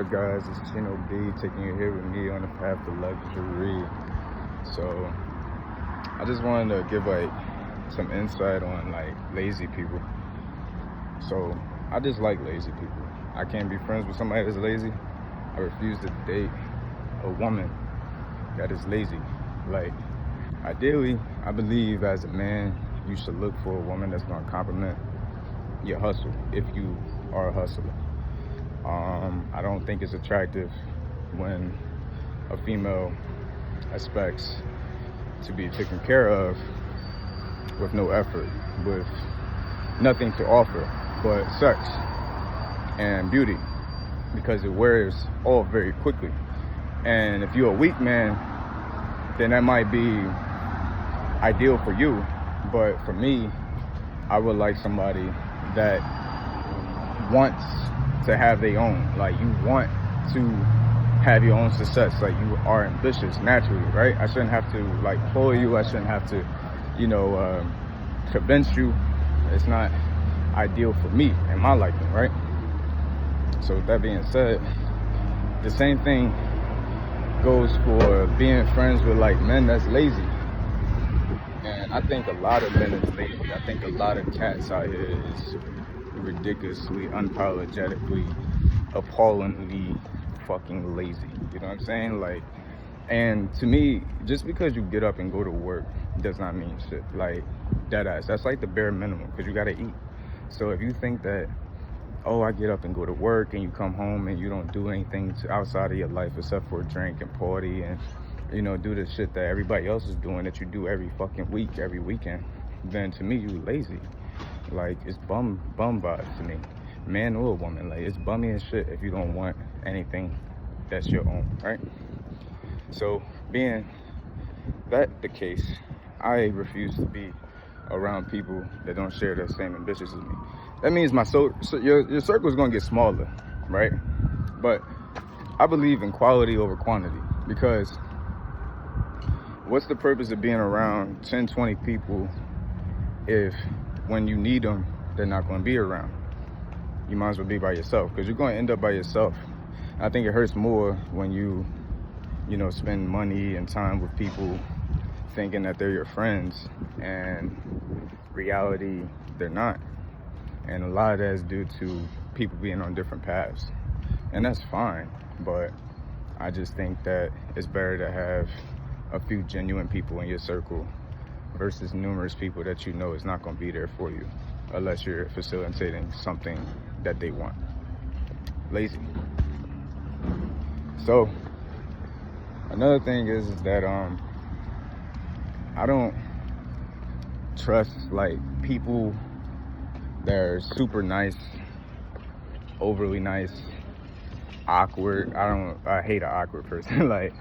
up, guys? It's Chino B taking you here with me on the path to luxury. So, I just wanted to give some insight on lazy people. So, I dislike lazy people. I can't be friends with somebody that's lazy. I refuse to date a woman that is lazy. Ideally, I believe as a man, you should look for a woman that's going to compliment your hustle if you are a hustler. I don't think it's attractive when a female expects to be taken care of with no effort, with nothing to offer but sex and beauty, because it wears off very quickly. And if you're a weak man, then that might be ideal for you. But for me, I would like somebody that wants to have their own. You want to have your own success. You are ambitious naturally, right? I shouldn't have to pull you. I shouldn't have to, convince you. It's not ideal for me and my liking, right? So with that being said, the same thing goes for being friends with men that's lazy. And I think a lot of men is lazy. I think a lot of cats out here is ridiculously, unapologetically, appallingly fucking lazy. You know what I'm saying? And to me, just because you get up and go to work does not mean shit. Dead ass. That's the bare minimum, because you gotta eat. So if you think that, oh, I get up and go to work and you come home and you don't do anything outside of your life except for drink and party and, do the shit that everybody else is doing that you do every fucking week, every weekend, then to me, you lazy. It's bum vibes to me. Man or woman, it's bummy as shit if you don't want anything that's your own, right? So, being that the case, I refuse to be around people that don't share the same ambitions as me. That means your circle is going to get smaller, right? But I believe in quality over quantity, because what's the purpose of being around 10, 20 people if when you need them, they're not going to be around? You might as well be by yourself, because you're going to end up by yourself. I think it hurts more when you spend money and time with people thinking that they're your friends, and reality, they're not. And a lot of that is due to people being on different paths. And that's fine, but I just think that it's better to have a few genuine people in your circle versus numerous people that is not going to be there for you unless you're facilitating something that they want. Lazy. So, another thing is that I don't trust people that are super nice, overly nice, awkward. I hate an awkward person.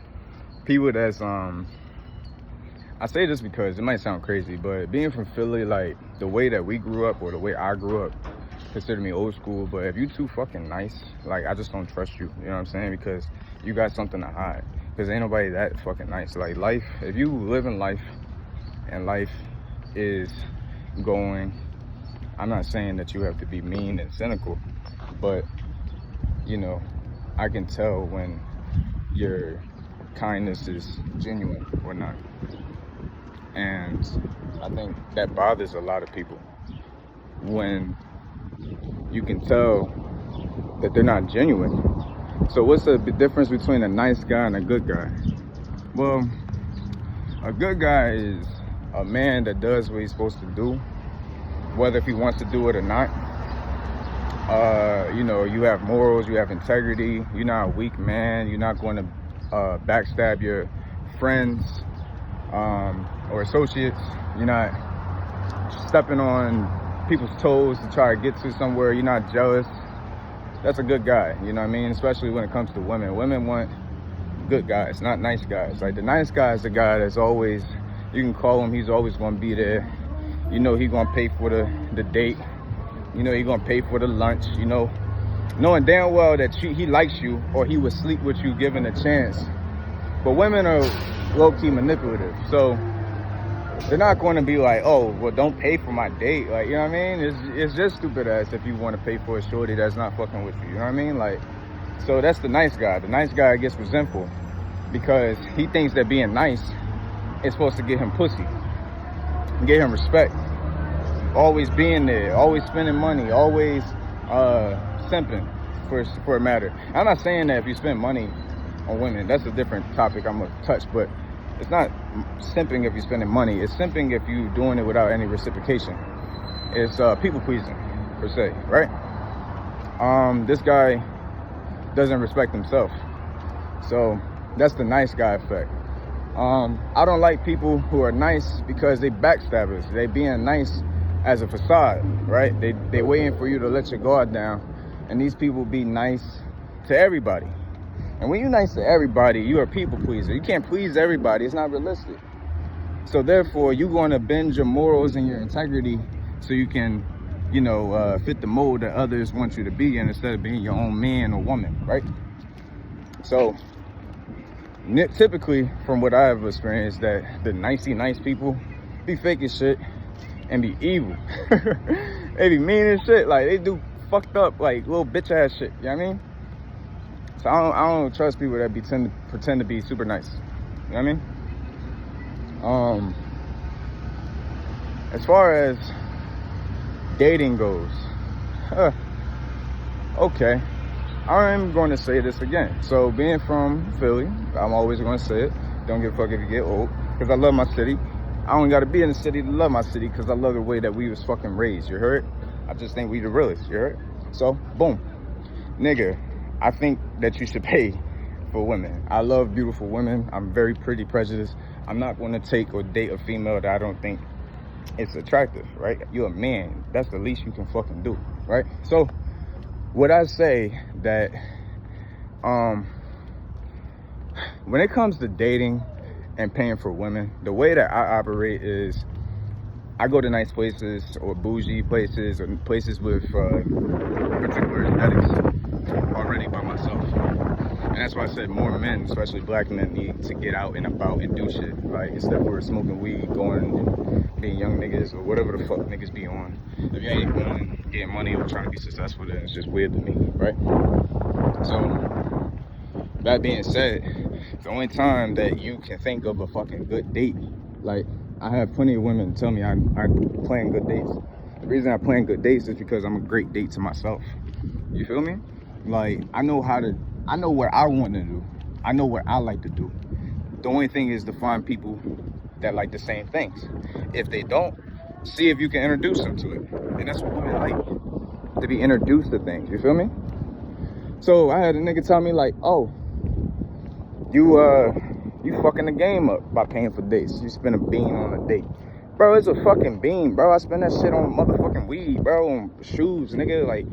People that's I say this because it might sound crazy, but being from Philly, the way that we grew up, or the way I grew up, consider me old school. But if you too fucking nice, I just don't trust you. You know what I'm saying? Because you got something to hide. Because ain't nobody that fucking nice. Life, if you live in life and life is going, I'm not saying that you have to be mean and cynical, but I can tell when your kindness is genuine or not. And I think that bothers a lot of people when you can tell that they're not genuine. So what's the difference between a nice guy and a good guy? Well, a good guy is a man that does what he's supposed to do, whether if he wants to do it or not. You have morals, you have integrity, you're not a weak man, you're not going to backstab your friends or associates, you're not stepping on people's toes to try to get to somewhere, you're not jealous. That's a good guy, you know what I mean? Especially when it comes to women. Women want good guys, not nice guys. The nice guy is the guy that's always, you can call him, he's always going to be there. He's going to pay for the date. He's going to pay for the lunch, knowing damn well that he likes you, or he would sleep with you given a chance. But women are low-key manipulative. So they're not going to be oh, well, don't pay for my date. You know what I mean? It's just stupid ass if you want to pay for a shorty that's not fucking with you. You know what I mean? So that's the nice guy. The nice guy gets resentful because he thinks that being nice is supposed to get him pussy, get him respect. Always being there, always spending money, always simping for a matter. I'm not saying that if you spend money on women, that's a different topic I'm gonna touch, but it's not simping if you're spending money. It's simping if you're doing it without any reciprocation. It's people pleasing, per se, right? This guy doesn't respect himself. So that's the nice guy effect. I don't like people who are nice because they backstabbers. They being nice as a facade, right? They waiting for you to let your guard down. And these people be nice to everybody. And when you're nice to everybody, you're a people pleaser. You can't please everybody. It's not realistic. So therefore, you're going to bend your morals and your integrity so you can, fit the mold that others want you to be in instead of being your own man or woman, right? So typically, from what I've experienced, that the nice people be fake as shit and be evil. They be mean as shit. Like, they do fucked up, like, little bitch ass shit. You know what I mean? So I don't trust people that pretend to be super nice. You know what I mean? As far as dating goes, okay, I'm going to say this again. So being from Philly, I'm always going to say it. Don't give a fuck if you get old, because I love my city. I don't got to be in the city to love my city, because I love the way that we was fucking raised. You heard? I just think we the realest. You heard? So boom, nigga, I think that you should pay for women. I love beautiful women. I'm very pretty prejudiced. I'm not going to take or date a female that I don't think it's attractive, right? You're a man. That's the least you can fucking do, right? So would I say that when it comes to dating and paying for women, the way that I operate is I go to nice places or bougie places or places with particular aesthetics already by myself. And that's why I said more men, especially black men, need to get out and about and do shit. Like, instead of smoking weed, going and being young niggas or whatever the fuck niggas be on. If you ain't going getting money or trying to be successful, then it's just weird to me, right? So, that being said, the only time that you can think of a fucking good date, like, I have plenty of women tell me I plan good dates. The reason I plan good dates is because I'm a great date to myself. You feel me? Like, I know what I want to do. I know what I like to do. The only thing is to find people that like the same things. If they don't, see if you can introduce them to it. And that's what women like, to be introduced to things. You feel me? So I had a nigga tell me like, oh, you fucking the game up by paying for dates. You spend a bean on a date. Bro, it's a fucking bean, bro. I spend that shit on motherfucking weed, bro, on shoes, nigga. Like,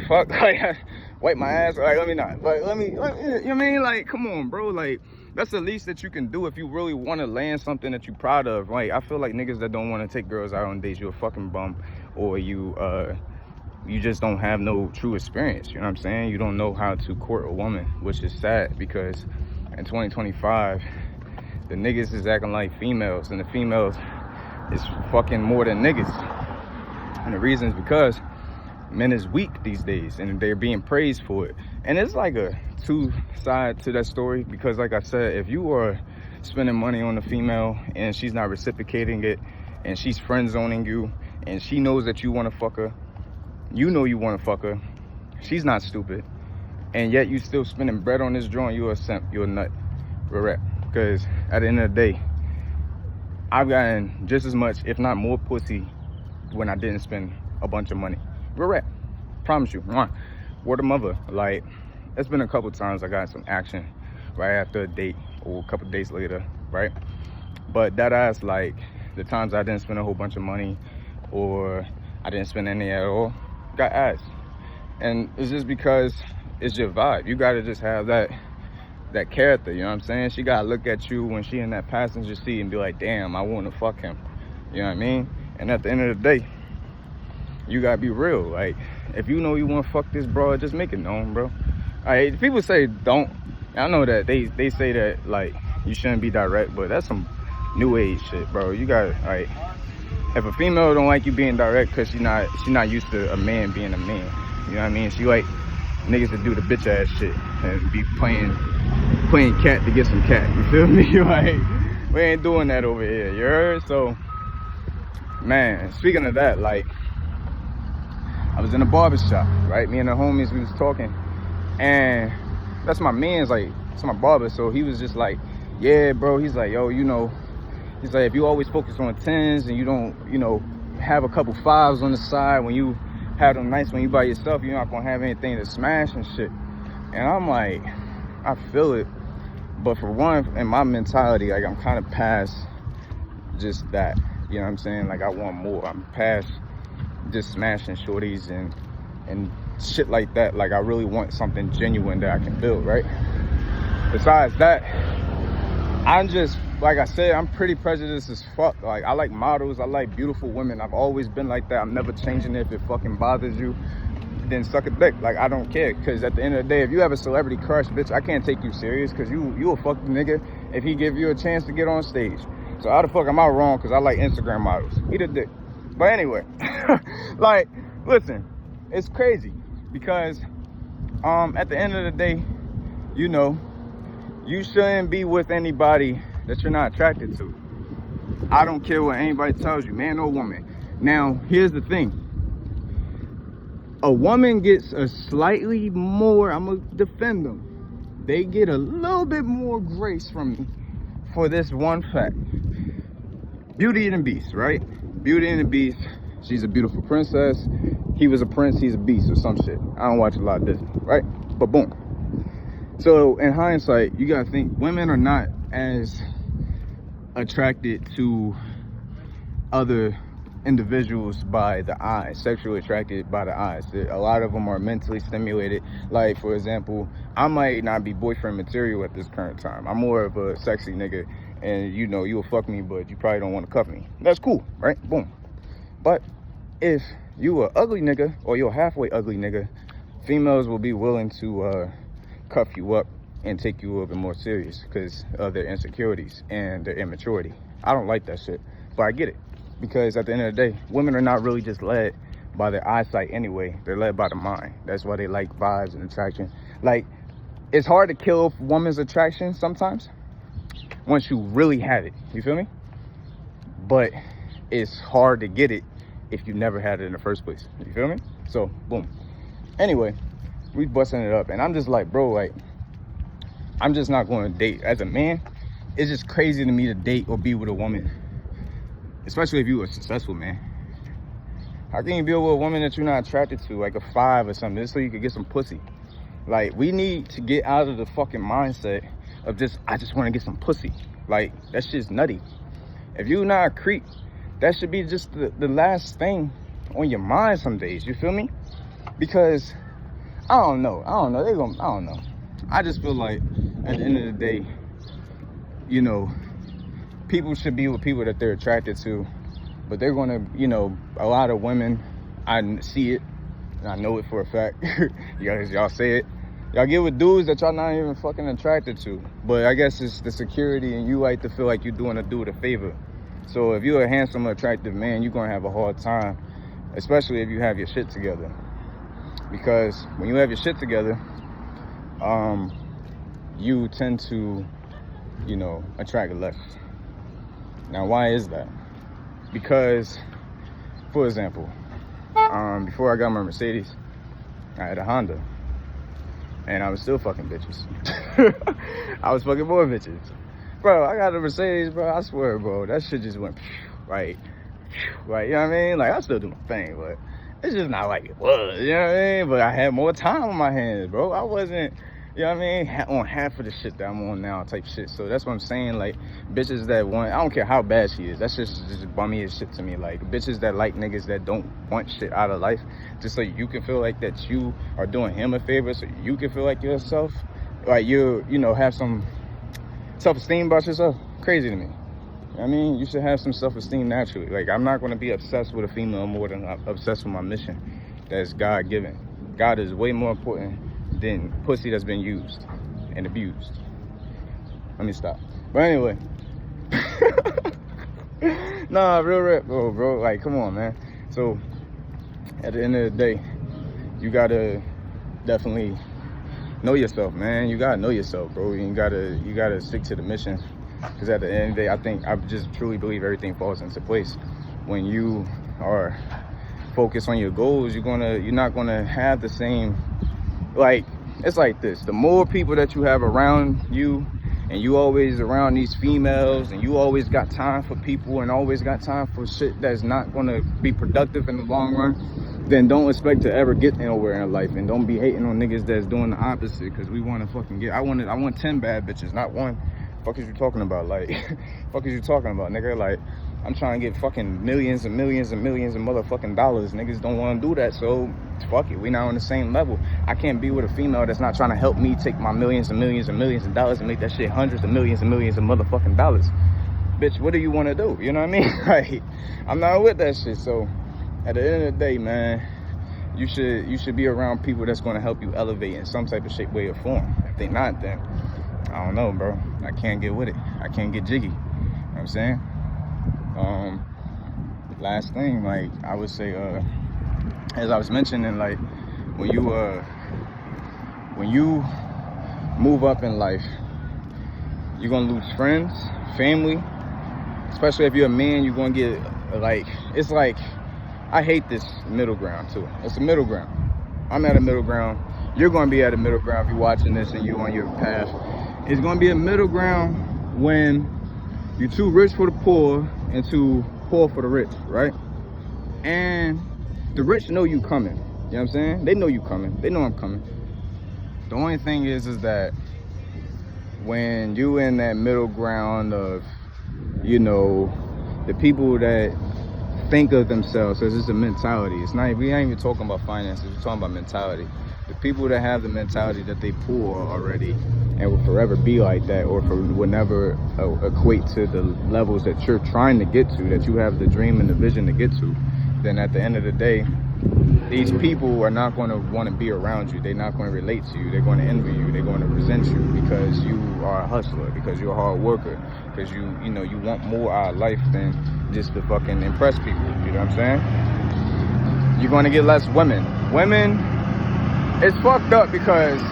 fuck, like, wipe my ass. Like, let me not. Like, let me, you know what I mean? Like, come on, bro. Like, that's the least that you can do if you really want to land something that you're proud of. Like, I feel like niggas that don't want to take girls out on dates, you're a fucking bum, or you just don't have no true experience. You know what I'm saying? You don't know how to court a woman, which is sad because in 2025, the niggas is acting like females, and the females is fucking more than niggas. And the reason is because men is weak these days, and they're being praised for it. And it's like a two side to that story, because like I said, if you are spending money on a female and she's not reciprocating it, and she's friend zoning you, and she knows that you want to fuck her, you know you want to fuck her, she's not stupid, and yet you still spending bread on this joint, you're a simp, you're a nut. Correct. Because at the end of the day, I've gotten just as much, if not more, pussy when I didn't spend a bunch of money. Correct. Promise you. Word of mother. Like, it's been a couple times I got some action right after a date or a couple days later, right? But that ass, like, the times I didn't spend a whole bunch of money or I didn't spend any at all, got ass. And it's just because it's your vibe. You gotta just have that character, you know what I'm saying? She gotta look at you when she in that passenger seat and be like, damn, I wanna fuck him. You know what I mean? And at the end of the day, you gotta be real. Like, if you know you wanna fuck this bro, just make it known, bro. Alright, people say don't. I know that they say that, like, you shouldn't be direct, but that's some new age shit, bro. You gotta, like, if a female don't like you being direct because she's not used to a man being a man, you know what I mean? She like niggas that do the bitch ass shit and be playing cat to get some cat. You feel me? Like, we ain't doing that over here. You heard? So, man, speaking of that, like, I was in a barber shop, right? Me and the homies, we was talking, and that's my man's, like, it's my barber. So he was just like, yeah, bro. He's like, yo, you know, he's like, if you always focus on 10s and you don't, you know, have a couple 5s on the side when you have them nights when you by yourself, you're not gonna have anything to smash and shit. And I'm like, I feel it, but for one, in my mentality, like, I'm kind of past just that. You know what I'm saying? Like, I want more. I'm past just smashing shorties and shit like that. Like, I really want something genuine that I can build, right? Besides that, I'm just, like I said, I'm pretty prejudiced as fuck. Like, I like models, I like beautiful women. I've always been like that. I'm never changing it. If it fucking bothers you, then suck a dick. Like, I don't care, because at the end of the day, if you have a celebrity crush, bitch, I can't take you serious, because you a fucking nigga if he give you a chance to get on stage. So how the fuck am I wrong because I like Instagram models? Eat a dick. But anyway, like, listen, it's crazy, because at the end of the day, you know, you shouldn't be with anybody that you're not attracted to. I don't care what anybody tells you, man or woman. Now, here's the thing. A woman gets a slightly more, I'm gonna defend them. They get a little bit more grace from me for this one fact. Beauty and the Beast, right? Beauty and the Beast. She's a beautiful princess. He was a prince, he's a beast or some shit. I don't watch a lot of Disney, right? But boom. So in hindsight, you gotta think women are not as attracted to other individuals by the eyes, sexually attracted by the eyes. A lot of them are mentally stimulated. Like, for example, I might not be boyfriend material at this current time. I'm more of a sexy nigga, and you know, you'll fuck me, but you probably don't want to cuff me. That's cool, right? Boom. But if you a ugly nigga, or you're a halfway ugly nigga, females will be willing to cuff you up and take you a little bit more serious because of their insecurities and their immaturity. I don't like that shit, but I get it, because at the end of the day, women are not really just led by their eyesight anyway. They're led by the mind. That's why they like vibes and attraction. Like, it's hard to kill a woman's attraction sometimes once you really have it. You feel me? But it's hard to get it if you never had it in the first place. You feel me? So, boom. Anyway, we busting it up, and I'm just like, bro, like, I'm just not going to date. As a man, it's just crazy to me to date or be with a woman, especially if you a successful man. How can you be with a woman that you're not attracted to, like a 5 or something, just so you can get some pussy? Like, we need to get out of the fucking mindset of just, I just want to get some pussy. Like, that shit's nutty. If you're not a creep, that should be just the last thing on your mind some days. You feel me? Because I don't know. I don't know. I just feel like at the end of the day, you know, people should be with people that they're attracted to, but they're gonna, you know, a lot of women, I see it, and I know it for a fact. y'all say it. Y'all get with dudes that y'all not even fucking attracted to, but I guess it's the security, and you like to feel like you're doing a dude a favor. So if you're a handsome, attractive man, you're gonna have a hard time, especially if you have your shit together. Because when you have your shit together, you tend to, you know, attract less. Now, why is that? Because, for example, before I got my Mercedes, I had a Honda, and I was still fucking bitches. I was fucking more bitches. Bro, I got a Mercedes, bro, I swear, bro, that shit just went, right, you know what I mean? Like, I still do my thing, but it's just not like it was, you know what I mean? But I had more time on my hands, bro. I wasn't, you know what I mean, on half of the shit that I'm on now type shit. So that's what I'm saying, like, bitches that want, I don't care how bad she is, that's just bummy as shit to me. Like, bitches that like niggas that don't want shit out of life, just so you can feel like that you are doing him a favor, so you can feel like yourself, like you know, have some self-esteem about yourself. Crazy to me. I mean, you should have some self-esteem naturally. Like, I'm not going to be obsessed with a female more than I'm obsessed with my mission that's God-given. God is way more important than pussy that's been used and abused. Let me stop. But anyway. Nah, real rap, bro. Like, come on, man. So, at the end of the day, you gotta definitely know yourself, man. You gotta know yourself, bro. You gotta stick to the mission, because at the end of the day, I just truly believe everything falls into place when you are focused on your goals. You're not gonna have the same, like, it's like this: the more people that you have around you, and you always around these females, and you always got time for people and always got time for shit that's not gonna be productive in the long run, then don't expect to ever get nowhere in life. And don't be hating on niggas that's doing the opposite, because we want to fucking get, I want 10 bad bitches, not one. Fuck is you talking about? Like, fuck is you talking about, nigga? Like, I'm trying to get fucking millions and millions and millions of motherfucking dollars. Niggas don't want to do that, so fuck it. We not on the same level. I can't be with a female that's not trying to help me take my millions and millions and millions of dollars and make that shit hundreds of millions and millions of motherfucking dollars. Bitch, what do you want to do? You know what I mean? Like, I'm not with that shit. So at the end of the day, man, you should be around people that's going to help you elevate in some type of shape, way, or form. If they not, then I don't know, bro. I can't get with it. I can't get jiggy. You know what I'm saying? Last thing, like, I would say, as I was mentioning, like, when you move up in life, you're gonna lose friends, family. Especially if you're a man, you're gonna get, like, it's like, I hate this middle ground too. It's a middle ground. I'm at a middle ground. You're gonna be at a middle ground if you're watching this and you're on your path. It's gonna be a middle ground when you're too rich for the poor and too poor for the rich, right? And the rich know you coming. You know what I'm saying? They know you coming. They know I'm coming. The only thing is that when you in that middle ground of, you know, the people that think of themselves as it's a mentality. It's not, we ain't even talking about finances, we're talking about mentality. The people that have the mentality that they poor already and will forever be like that, or will never equate to the levels that you're trying to get to, that you have the dream and the vision to get to, then at the end of the day, these people are not going to want to be around you. They're not going to relate to you. They're going to envy you. They're going to resent you because you are a hustler, because you're a hard worker, because you want more out of life than just to fucking impress people. You know what I'm saying? You're going to get less women. Women, it's fucked up because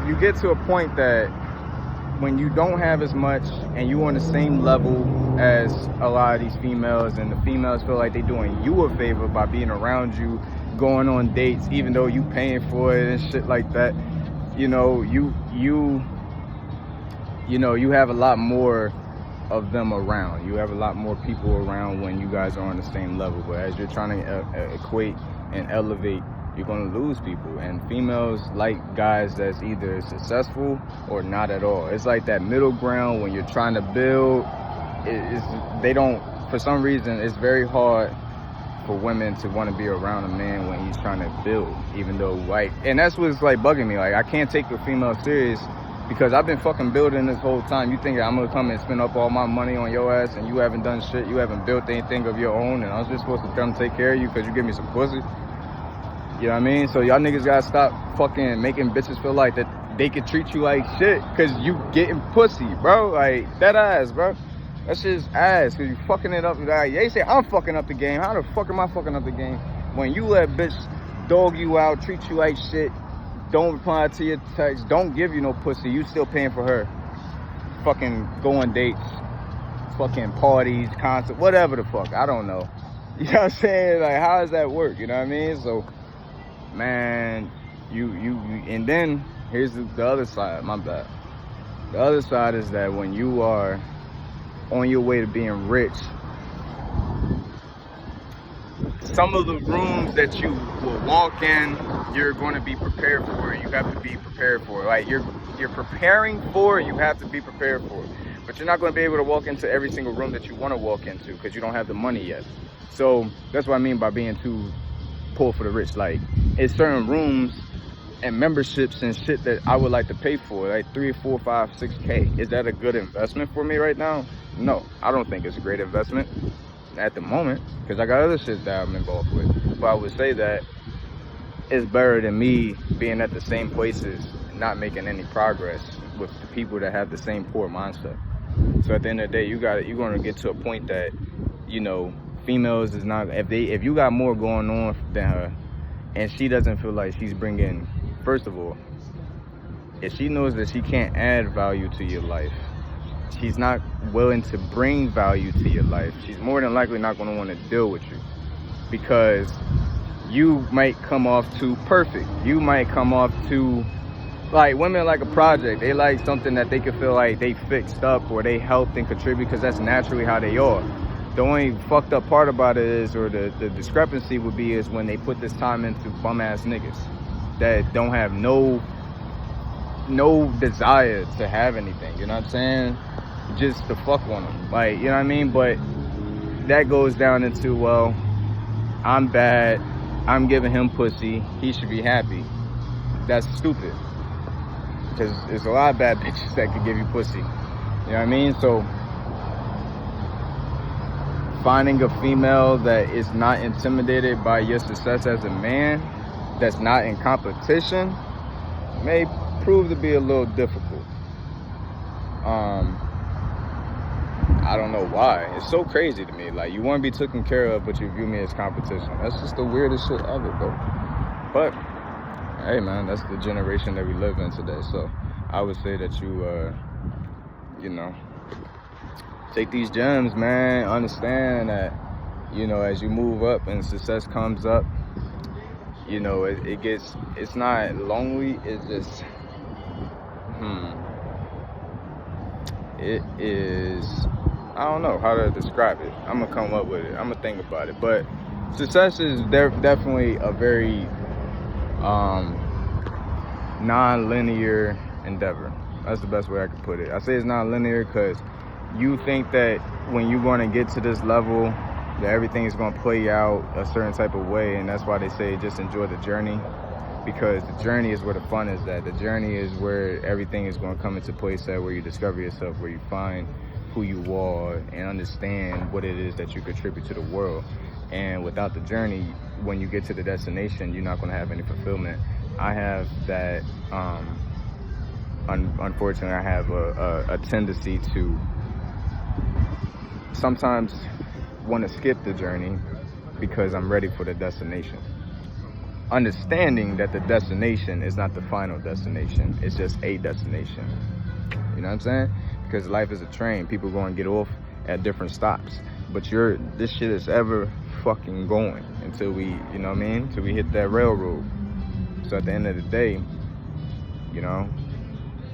you get to a point that when you don't have as much and you on the same level as a lot of these females, and the females feel like they're doing you a favor by being around you, going on dates, even though you paying for it and shit like that, you have a lot more of them around. You have a lot more people around when you guys are on the same level. But as you're trying to equate and elevate, you're going to lose people. And females like guys that's either successful or not at all. It's like that middle ground when you're trying to build. They don't, for some reason, it's very hard for women to want to be around a man when he's trying to build, even though, like, and that's what's like bugging me. Like, I can't take a female serious because I've been fucking building this whole time. You think I'm gonna come and spend up all my money on your ass and you haven't done shit, you haven't built anything of your own, and I was just supposed to come take care of you because you give me some pussy? You know what I mean? So y'all niggas gotta stop fucking making bitches feel like that they can treat you like shit because you getting pussy, bro. Like, that ass, bro. That shit's ass because you fucking it up. Like, they say I'm fucking up the game. How the fuck am I fucking up the game? When you let bitch dog you out, treat you like shit, don't reply to your text, don't give you no pussy, you still paying for her. Fucking go on dates, fucking parties, concert, whatever the fuck. I don't know. You know what I'm saying? Like, how does that work? You know what I mean? So, man, you and then here's the other side. My bad. The other side is that when you are on your way to being rich, some of the rooms that you will walk in, you're going to be prepared for. You have to be prepared for. Like, you're preparing for, you have to be prepared for. But you're not going to be able to walk into every single room that you want to walk into because you don't have the money yet. So that's what I mean by being too poor for the rich. Like, it's certain rooms and memberships and shit that I would like to pay for, like 3, 4, 5, 6K. Is that a good investment for me right now? No, I don't think it's a great investment at the moment because I got other shit that I'm involved with. But I would say that it's better than me being at the same places and not making any progress with the people that have the same poor mindset. So at the end of the day, you're going to get to a point that, you know, females is not, if you got more going on than her and she doesn't feel like she's bringing, first of all, if she knows that she can't add value to your life, she's not willing to bring value to your life, she's more than likely not going to want to deal with you, because you might come off too perfect. You might come off too, like, women like a project. They like something that they can feel like they fixed up or they helped and contribute, because that's naturally how they are. The only fucked up part about it is, or the discrepancy would be, is when they put this time into bum ass niggas that don't have no desire to have anything, you know what I'm saying? Just to fuck on them, like, you know what I mean? But that goes down into, well, I'm bad, I'm giving him pussy, he should be happy. That's stupid, because there's a lot of bad bitches that could give you pussy, you know what I mean? So finding a female that is not intimidated by your success as a man, that's not in competition, may prove to be a little difficult. I don't know why. It's so crazy to me. Like, you want to be taken care of, but you view me as competition. That's just the weirdest shit ever, though. But hey, man, that's the generation that we live in today. So I would say that you know, take these gems, man. Understand that, you know, as you move up and success comes up, you know, it's not lonely. It's just, it is, I don't know how to describe it. I'm gonna come up with it. I'm gonna think about it. But success is definitely a very non-linear endeavor. That's the best way I could put it. I say it's non-linear because you think that when you're going to get to this level, that everything is going to play out a certain type of way, and that's why they say just enjoy the journey, because the journey is where the fun is at. The journey is where everything is going to come into place at, where you discover yourself, where you find who you are and understand what it is that you contribute to the world. And without the journey, when you get to the destination, you're not going to have any fulfillment. I have that, unfortunately, I have a tendency to sometimes want to skip the journey because I'm ready for the destination. Understanding that the destination is not the final destination, it's just a destination. You know what I'm saying? Because life is a train. People go and get off at different stops. But this shit is ever fucking going until we, you know what I mean? Until we hit that railroad. So at the end of the day, you know,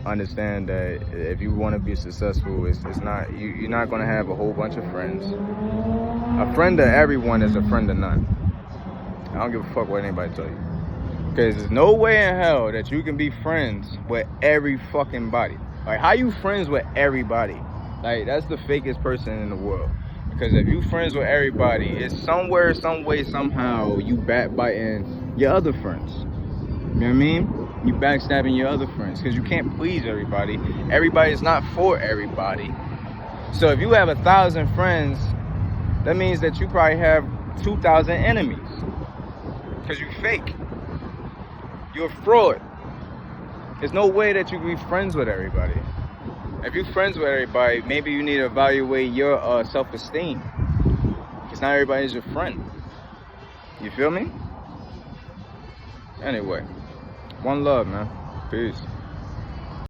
understand that if you want to be successful, it's not, you're not going to have a whole bunch of friends. A friend to everyone is a friend to none. I don't give a fuck what anybody tell you. Because there's no way in hell that you can be friends with every fucking body. Like, how you friends with everybody? Like, that's the fakest person in the world. Because if you friends with everybody, it's somewhere, some way, somehow, you backbiting your other friends. You know what I mean? You backstabbing your other friends, because you can't please everybody. Everybody is not for everybody. So if you have 1,000 friends, that means that you probably have 2,000 enemies. Because you're fake. You're a fraud. There's no way that you can be friends with everybody. If you're friends with everybody, maybe you need to evaluate your self-esteem. Because not everybody's your friend. You feel me? Anyway, one love, man. Peace.